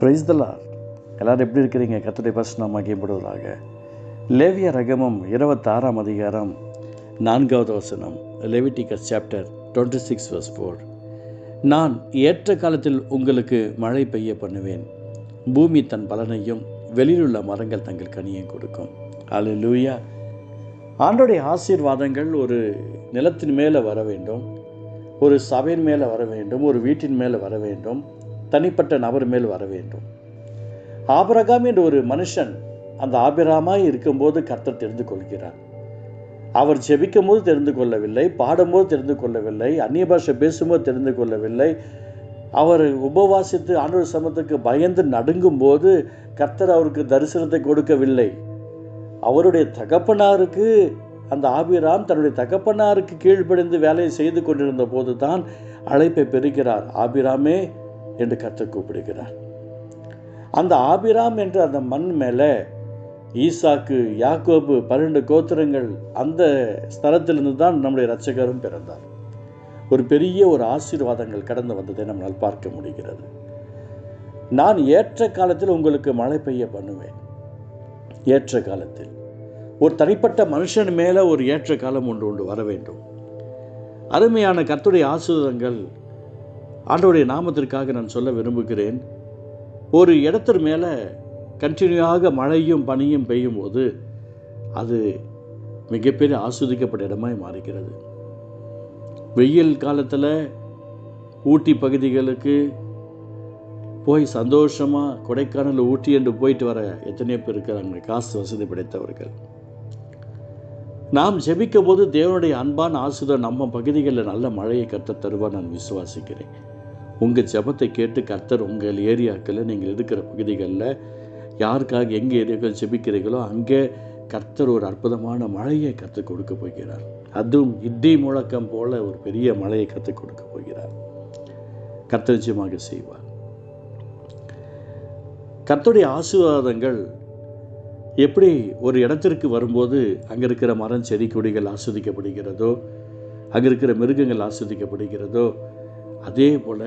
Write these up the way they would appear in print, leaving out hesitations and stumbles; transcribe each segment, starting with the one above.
Praise the Lord. எல்லோரும் எப்படி இருக்கிறீங்க? கர்த்தருடைய பரிசுத்த மகிமைப்படுவதாக. லேவிய ரகமம் 26ஆம் அதிகாரம் 4வது வசனம். Leviticus chapter 26 verse 4. நான் ஏற்ற காலத்தில் உங்களுக்கு மழை பெய்ய பண்ணுவேன், பூமி தன் பலனையும் வெளியிலுள்ள மரங்கள் தங்கள் கனியை கொடுக்கும். அல்லேலூயா. ஆண்டோடைய ஆசீர்வாதங்கள் ஒரு நிலத்தின் மேலே வர வேண்டும், ஒரு சபையின் மேலே வர வேண்டும், ஒரு வீட்டின் மேலே வர வேண்டும், தனிப்பட்ட நபர் மேல் வர வேண்டும். ஆபிரகாம் என்ற ஒரு மனுஷன் அந்த ஆபிரகாமாய் இருக்கும்போது கர்த்தர் தெரிந்து கொள்கிறார். அவர் ஜெபிக்கும் போது தெரிந்து கொள்ளவில்லை, பாடும்போது தெரிந்து கொள்ளவில்லை, அந்நிய பாஷை பேசும்போது தெரிந்து கொள்ளவில்லை. அவர் உபவாசித்து ஆண்டவர் சமூகத்துக்கு பயந்து நடுங்கும் போது கர்த்தர் அவருக்கு தரிசனத்தை கொடுக்கவில்லை. அவருடைய தகப்பனாருக்கு, அந்த ஆபிராம் தன்னுடைய தகப்பனாருக்கு கீழ்ப்படிந்து வேலையை செய்து கொண்டிருந்த போது தான் அழைப்பை பெறுகிறார். ஆபிராமே என்று கர்த்தர் கூப்பிடுகிறார். அந்த ஆபிராம் என்ற அந்த மண் மேலே ஈசாக்கு, யாக்கோபு 12 கோத்திரங்கள், அந்த ஸ்தலத்திலிருந்து தான் நம்முடைய இரட்சகரும் பிறந்தார். ஒரு பெரிய ஒரு ஆசீர்வாதங்கள் கடந்து வந்ததை நம்மால் பார்க்க முடிகிறது. நான் ஏற்ற காலத்தில் உங்களுக்கு மழை பெய்ய பண்ணுவேன். ஏற்ற காலத்தில் ஒரு தனிப்பட்ட மனுஷன் மேலே ஒரு ஏற்ற காலம் ஒன்று வர வேண்டும். அருமையான கர்த்தருடைய ஆசீர்வாதங்கள் ஆண்டவருடைய நாமத்திற்காக நான் சொல்ல விரும்புகிறேன். ஒரு இடத்திற்கு மேலே கண்டினியூவாக மழையும் பனியும் பெய்யும் போது அது மிகப்பெரிய ஆஸ்வதிக்கப்பட்ட இடமாய் மாறுகிறது. வெயில் காலத்தில் ஊட்டி பகுதிகளுக்கு போய் சந்தோஷமாக கொடைக்கானல், ஊட்டி என்று போயிட்டு வர எத்தனையோ பேர் இருக்கிறாங்க, காசு வசதி படைத்தவர்கள். நாம் ஜெபிக்கும் போது தேவனுடைய அன்பான ஆசீர்வாதம் நம்ம பகுதிகளில் நல்ல மழையை கர்த்தர் தருவார் நான் விசுவாசிக்கிறேன். உங்கள் ஜெபத்தை கேட்டு கர்த்தர் உங்கள் ஏரியாக்களில், நீங்கள் இருக்கிற பகுதிகளில் யாருக்காக எங்கே ஏரியாக்கள் ஜெபிக்கிறீர்களோ அங்கே கர்த்தர் ஒரு அற்புதமான மழையை கற்றுக் கொடுக்க போகிறார். அதுவும் இடி முழக்கம் போல ஒரு பெரிய மழையை கற்றுக் கொடுக்க போகிறார். கர்த்தர் நிச்சயமாக செய்வார். கர்த்தருடைய ஆசீர்வாதங்கள் எப்படி ஒரு இடத்திற்கு வரும்போது அங்கே இருக்கிற மரம், செடி, கொடிகள் ஆஸ்வதிக்கப்படுகிறதோ, அங்கே இருக்கிற மிருகங்கள் ஆஸ்வதிக்கப்படுகிறதோ, அதே போல்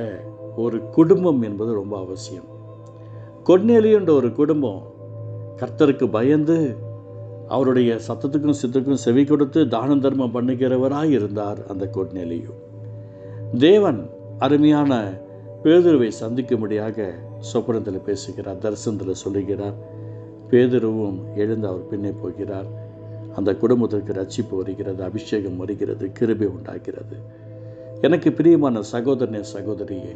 ஒரு குடும்பம் என்பது ரொம்ப அவசியம். கொர்நேலியு என்ற ஒரு குடும்பம் கர்த்தருக்கு பயந்து அவருடைய சத்தத்துக்கும் சித்தத்துக்கும் செவி கொடுத்து தானம் தர்மம் பண்ணுகிறவராய் இருந்தார் அந்த கொர்நேலியு. தேவன் அருமையான பேதுருவை சந்திக்கும்படியாக சொப்பனத்தில் பேசுகிறார், தரிசனத்தில் சொல்லுகிறார். பேதுருவும் எழுந்து அவர் பின்னே போகிறார். அந்த குடும்பத்திற்கு ரட்சிப்பு வருகிறது, அபிஷேகம் வருகிறது, கிருபை உண்டாகிறது. எனக்கு பிரியமான சகோதரனே, சகோதரியே,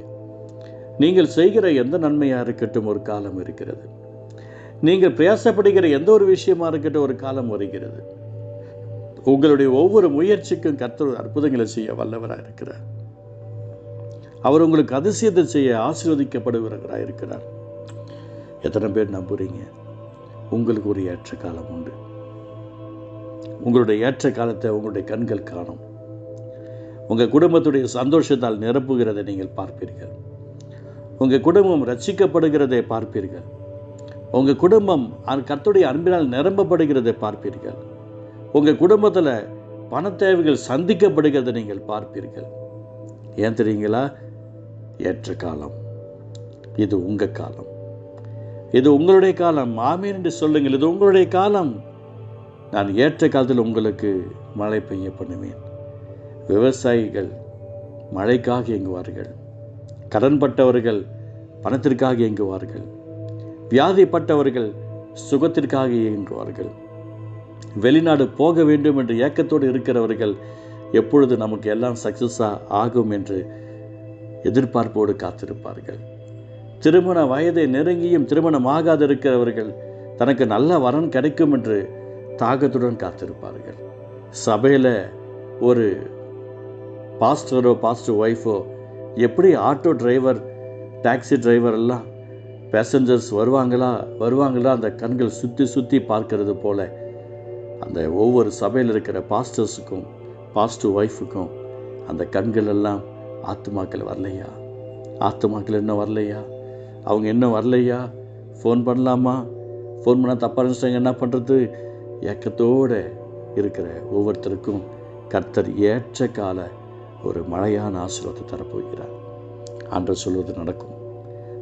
நீங்கள் செய்கிற எந்த நன்மையாக இருக்கட்டும் ஒரு காலம் இருக்கிறது. நீங்கள் பிரயாசப்படுகிற எந்த ஒரு விஷயமா இருக்கட்டும் ஒரு காலம் வருகிறது. உங்களுடைய ஒவ்வொரு முயற்சிக்கும் கர்த்தர் அற்புதங்களை செய்ய வல்லவராக இருக்கிறார். அவர் உங்களுக்கு அதிசயத்தை செய்ய ஆசீர்வதிக்கப்படுகிறவராக இருக்கிறார். எத்தனை பேர் நம்புறீங்க? உங்களுக்கு ஒரு ஏற்ற காலம் உண்டு. உங்களுடைய ஏற்ற காலத்தை உங்களுடைய கண்கள் காணும். உங்கள் குடும்பத்துடைய சந்தோஷத்தால் நிரப்புகிறதை நீங்கள் பார்ப்பீர்கள். உங்கள் குடும்பம் ரட்சிக்கப்படுகிறதை பார்ப்பீர்கள். உங்கள் குடும்பம் கர்த்தருடைய அன்பினால் நிரம்பப்படுகிறதை பார்ப்பீர்கள். உங்கள் குடும்பத்தில் பண தேவைகள் சந்திக்கப்படுகிறதை நீங்கள் பார்ப்பீர்கள். ஏன் தெரியுங்களா? ஏற்ற காலம். இது உங்கள் காலம், இது உங்களுடைய காலம். ஆமென் என்று சொல்லுங்கள். இது உங்களுடைய காலம். நான் ஏற்ற காலத்தில் உங்களுக்கு மழை பெய்ய பண்ணுவேன். விவசாயிகள் மழைக்காக இயங்குவார்கள், கடன்பட்டவர்கள் பணத்திற்காக இயங்குவார்கள், வியாதிப்பட்டவர்கள் சுகத்திற்காக இயங்குவார்கள், வெளிநாடு போக வேண்டும் என்று ஏக்கத்தோடு இருக்கிறவர்கள் எப்பொழுது நமக்கு எல்லாம் சக்ஸஸாக ஆகும் என்று எதிர்பார்ப்போடு காத்திருப்பார்கள். திருமண வயதை நெருங்கியும் திருமணமாகாத இருக்கிறவர்கள் தனக்கு நல்ல வரன் கிடைக்கும் என்று தாகத்துடன் காத்திருப்பார்கள். சபையில் ஒரு பாஸ்டரோ பாஸ்டர் ஒய்ஃபோ எப்படி ஆட்டோ டிரைவர், டாக்ஸி டிரைவர் எல்லாம் பேசஞ்சர்ஸ் வருவாங்களா அந்த கண்கள் சுற்றி சுற்றி பார்க்கறது போல அந்த ஒவ்வொரு சபையில் இருக்கிற பாஸ்டர்ஸுக்கும் பாஸ்டர் ஒய்ஃபுக்கும் அந்த கண்கள் எல்லாம் ஆத்துமாக்கள் வரலையா, ஆத்துமாக்கள் இன்னும் வரலையா, அவங்க இன்னும் வரலையா, ஃபோன் பண்ணலாமா, ஃபோன் பண்ணால் தப்பாக நினச்சிட்டாங்க என்ன பண்ணுறது, ஏக்கத்தோடு இருக்கிற ஒவ்வொருத்தருக்கும் கர்த்தர் ஏற்ற கால ஒரு மழையான ஆசீர்வாதத்தை தரப்போகிறார். ஆண்டவர் சொல்வது நடக்கும்.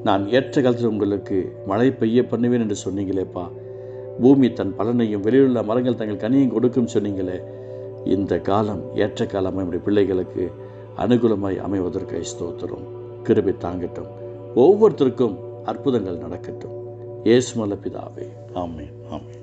நான் ஏற்ற காலத்தில் உங்களுக்கு மழை பெய்ய பண்ணுவேன் என்று சொன்னீங்களேப்பா. பூமி தன் பலனையும் வெளியுள்ள மரங்கள் தங்கள் கனியும் கொடுக்கும் சொன்னீங்களே. இந்த காலம் ஏற்ற காலமாக நம்முடைய பிள்ளைகளுக்கு அனுகூலமாய் அமைவதற்கு ஸ்தோத்திரம். கிருபை தாங்கட்டும். ஒவ்வொருத்தருக்கும் அற்புதங்கள் நடக்கட்டும். இயேசு நல்ல பிதாவே. ஆமென், ஆமென்.